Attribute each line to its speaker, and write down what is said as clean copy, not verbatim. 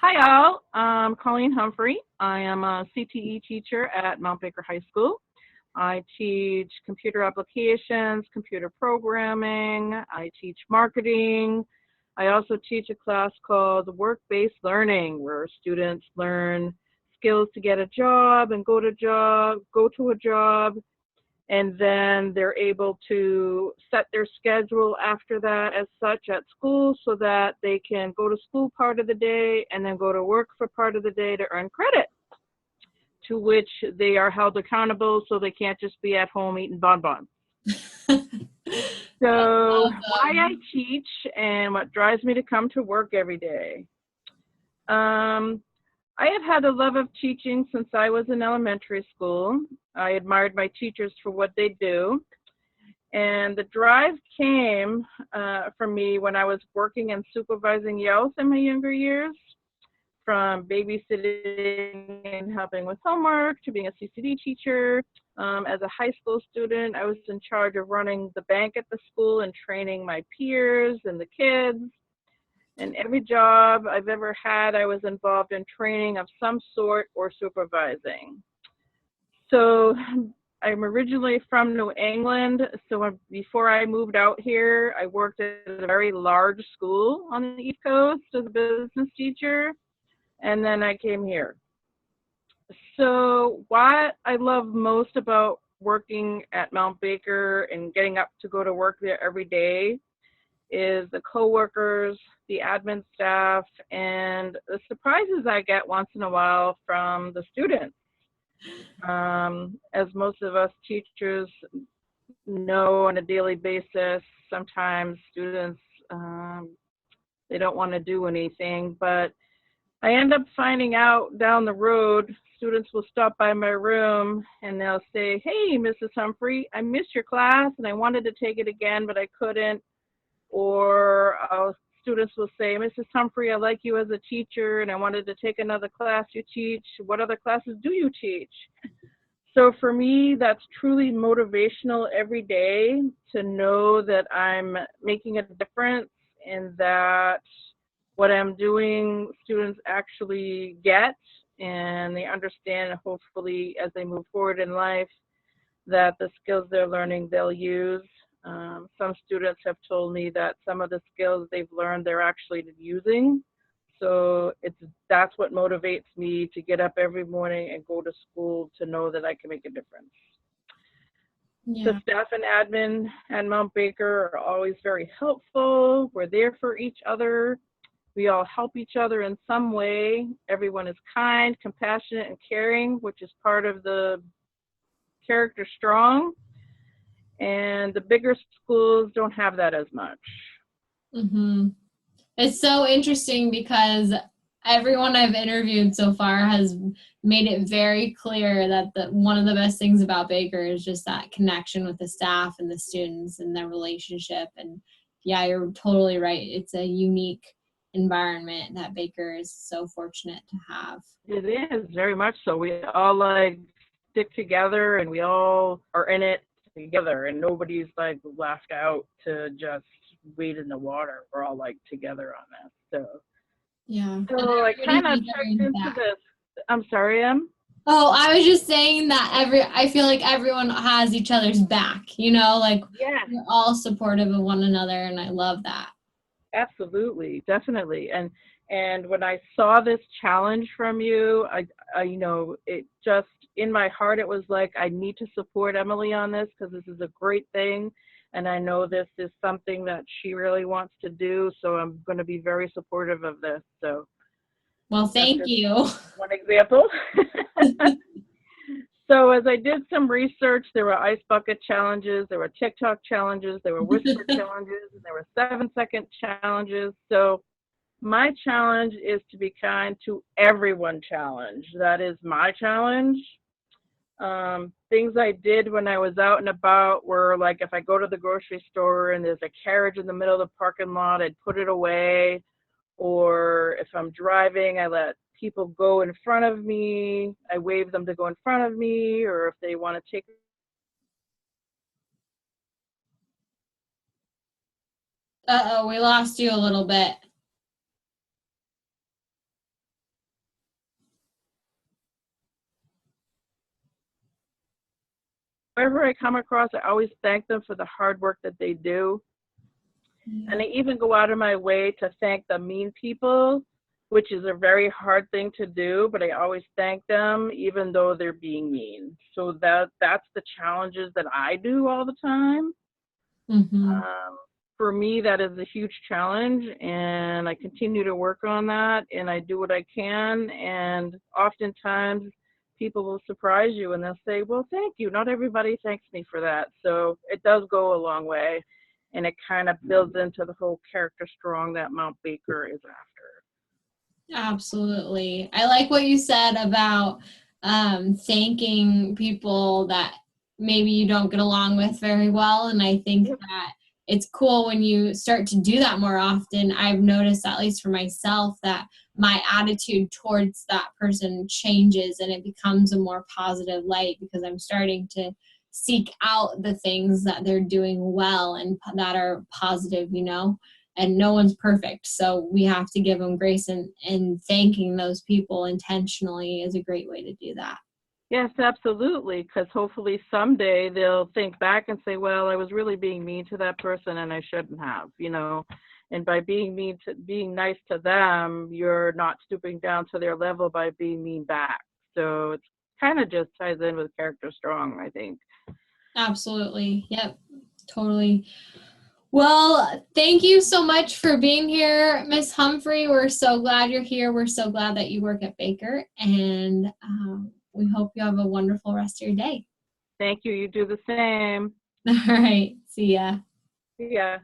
Speaker 1: Hi, all. I'm Colleen Humphrey. I am a CTE teacher at Mount Baker High School. I teach computer applications, computer programming. I teach marketing. I also teach a class called Work-Based Learning, where students learn skills to get a job and go to a job, and then they're able to set their schedule after that as such at school so that they can go to school part of the day and then go to work for part of the day to earn credit, to which they are held accountable so they can't just be at home eating bonbons. So why I teach and what drives me to come to work every day. I have had a love of teaching since I was in elementary school. I admired my teachers for what they do. And the drive came for me when I was working and supervising youth in my younger years, from babysitting and helping with homework to being a CCD teacher. As a high school student, I was in charge of running the bank at the school and training my peers and the kids. And every job I've ever had, I was involved in training of some sort or supervising. So I'm originally from New England. So before I moved out here, I worked at a very large school on the East Coast as a business teacher. And then I came here. So what I love most about working at Mount Baker and getting up to go to work there every day is the coworkers, the admin staff, and the surprises I get once in a while from the students. As most of us teachers know on a daily basis, sometimes students, they don't want to do anything, but I end up finding out down the road, students will stop by my room and they'll say, "Hey, Mrs. Humphrey, I missed your class and I wanted to take it again, but I couldn't." Or students will say, "Mrs. Humphrey, I like you as a teacher and I wanted to take another class you teach. What other classes do you teach?" So for me, that's truly motivational every day to know that I'm making a difference and that what I'm doing, students actually get and they understand, hopefully, as they move forward in life, that the skills they're learning they'll use. Some students have told me that some of the skills they've learned they're actually using. So that's what motivates me to get up every morning and go to school, to know that I can make a difference. The staff and admin at Mount Baker are always very helpful. We're there for each other. We all help each other in some way. Everyone is kind, compassionate, and caring, which is part of the character strong. And the bigger schools don't have that as much.
Speaker 2: Mm-hmm. It's so interesting because everyone I've interviewed so far has made it very clear that one of the best things about Baker is just that connection with the staff and the students and their relationship. And yeah, you're totally right. It's a unique environment that Baker is so fortunate to have.
Speaker 1: It is very much so. We all stick together and we all are in it together, and nobody's left out to just wade in the water. We're all together on this.
Speaker 2: Yeah.
Speaker 1: So I kind of checked into this. I'm sorry, Em?
Speaker 2: Oh, I was just saying that I feel like everyone has each other's back,
Speaker 1: Yes,
Speaker 2: we're all supportive of one another, and I love that.
Speaker 1: absolutely, definitely. And when I saw this challenge from you, I it just, in my heart, it was like, I need to support Emily on this because this is a great thing. And I know this is something that she really wants to do. So I'm going to be very supportive of this. So,
Speaker 2: well, thank you.
Speaker 1: One example. So as I did some research, there were ice bucket challenges, there were TikTok challenges, there were whisper challenges, and there were 7-second challenges. So my challenge is to be kind to everyone challenge. That is my challenge. Things I did when I was out and about were if I go to the grocery store and there's a carriage in the middle of the parking lot, I'd put it away. Or if I'm driving, I let people go in front of me. I wave them to go in front of me, or if they want to take.
Speaker 2: Uh-oh, we lost you a little bit.
Speaker 1: whoever I come across, I always thank them for the hard work that they do. And I even go out of my way to thank the mean people, which is a very hard thing to do, but I always thank them even though they're being mean. So that's the challenges that I do all the time.
Speaker 2: Mm-hmm.
Speaker 1: For me, that is a huge challenge, and I continue to work on that, and I do what I can. And oftentimes, people will surprise you and they'll say, well, thank you. Not everybody thanks me for that. So it does go a long way, and it kind of builds into the whole character strong that Mount Baker is after.
Speaker 2: Absolutely. I like what you said about thanking people that maybe you don't get along with very well. And I think that it's cool when you start to do that more often. I've noticed, at least for myself, that my attitude towards that person changes and it becomes a more positive light because I'm starting to seek out the things that they're doing well and that are positive, you know? And no one's perfect. So we have to give them grace, and thanking those people intentionally is a great way to do that.
Speaker 1: Yes, absolutely, because hopefully someday they'll think back and say, well, I was really being mean to that person and I shouldn't have, you know. And by being nice to them, you're not stooping down to their level by being mean back. So it's kind of just ties in with character strong, I think.
Speaker 2: Absolutely. Yep. Totally. Well, thank you so much for being here, Miss Humphrey. We're so glad you're here. We're so glad that you work at Baker, and we hope you have a wonderful rest of your day.
Speaker 1: Thank you. You do the same.
Speaker 2: All right. See ya.
Speaker 1: Yeah.